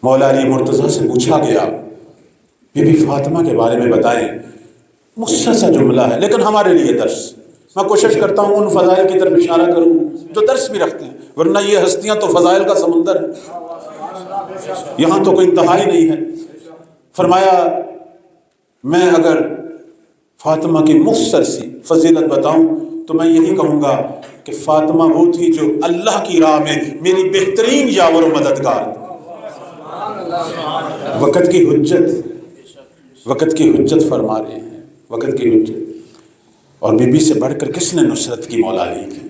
مولا علی مرتضیٰ سے پوچھا گیا بی بی فاطمہ کے بارے میں بتائیں، مختصر سا جملہ ہے لیکن ہمارے لیے درس. میں کوشش کرتا ہوں ان فضائل کی طرف اشارہ کروں جو درس بھی رکھتے ہیں، ورنہ یہ ہستیاں تو فضائل کا سمندر ہے، یہاں تو کوئی انتہا ہی نہیں ہے. فرمایا میں اگر فاطمہ کی مختصر سی فضیلت بتاؤں تو میں یہی کہوں گا کہ فاطمہ وہ تھی جو اللہ کی راہ میں میری بہترین یاور و مددگار تھی. وقت کی حجت فرما رہے ہیں، وقت کی حجت. اور بی بی سے بڑھ کر کس نے نصرت کی مولا علی کی؟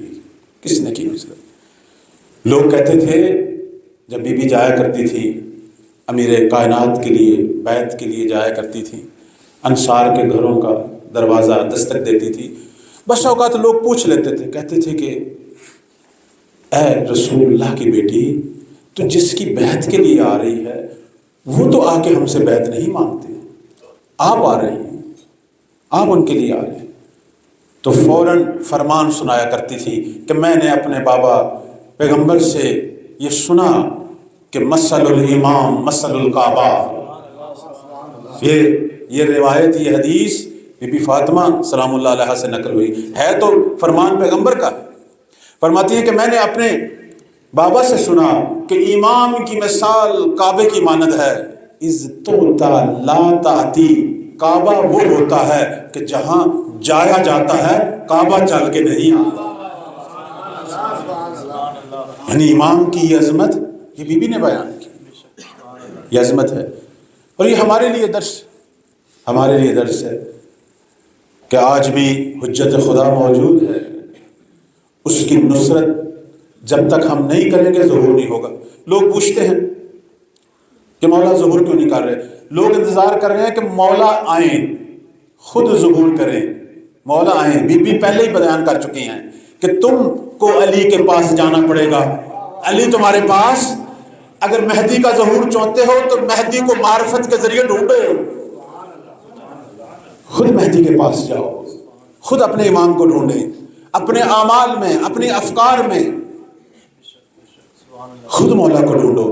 کس نے کی نصرت؟ لوگ کہتے تھے جب بی بی جایا کرتی تھی امیر کائنات کے لیے بیعت کے لیے جایا کرتی تھی، انصار کے گھروں کا دروازہ دستک دیتی تھی، بس اوقات لوگ پوچھ لیتے تھے، کہتے تھے کہ اے رسول اللہ کی بیٹی، تو جس کی بیعت کے لیے آ رہی ہے وہ تو آ کے ہم سے بیعت نہیں مانگتے، آپ آ رہی ہیں، آپ ان کے لیے آ رہے ہیں. تو فوراً فرمان سنایا کرتی تھی کہ میں نے اپنے بابا پیغمبر سے یہ سنا کہ مثل الامام مثل الکعبہ. یہ روایت، یہ حدیث بی بی فاطمہ سلام اللہ علیہ سے نقل ہوئی ہے، تو فرمان پیغمبر کا. فرماتی ہے کہ میں نے اپنے بابا سے سنا کہ امام کی مثال کعبے کی مانند ہے. اذ توتا لا تاتی، کعبہ وہ ہوتا ہے کہ جہاں جایا جاتا ہے، کعبہ چل کے نہیں آتا. یعنی امام کی یہ عظمت یہ بی بی نے بیان کی، یہ عظمت ہے. اور یہ ہمارے لیے درس ہے کہ آج بھی حجت خدا موجود ہے، اس کی نصرت جب تک ہم نہیں کریں گے ظہور نہیں ہوگا. لوگ پوچھتے ہیں کہ مولا ظہور کیوں نہیں کر رہے؟ لوگ انتظار کر رہے ہیں کہ مولا آئیں، خود ظہور کریں، مولا آئیں. بی بی پہلے ہی بیان کر چکی ہیں کہ تم کو علی کے پاس جانا پڑے گا، علی تمہارے پاس. اگر مہدی کا ظہور چاہتے ہو تو مہدی کو معرفت کے ذریعے ڈھونڈو، خود مہدی کے پاس جاؤ، خود اپنے امام کو ڈھونڈیں، اپنے اعمال میں، اپنے افکار میں خود مولا کو ڈھونڈو.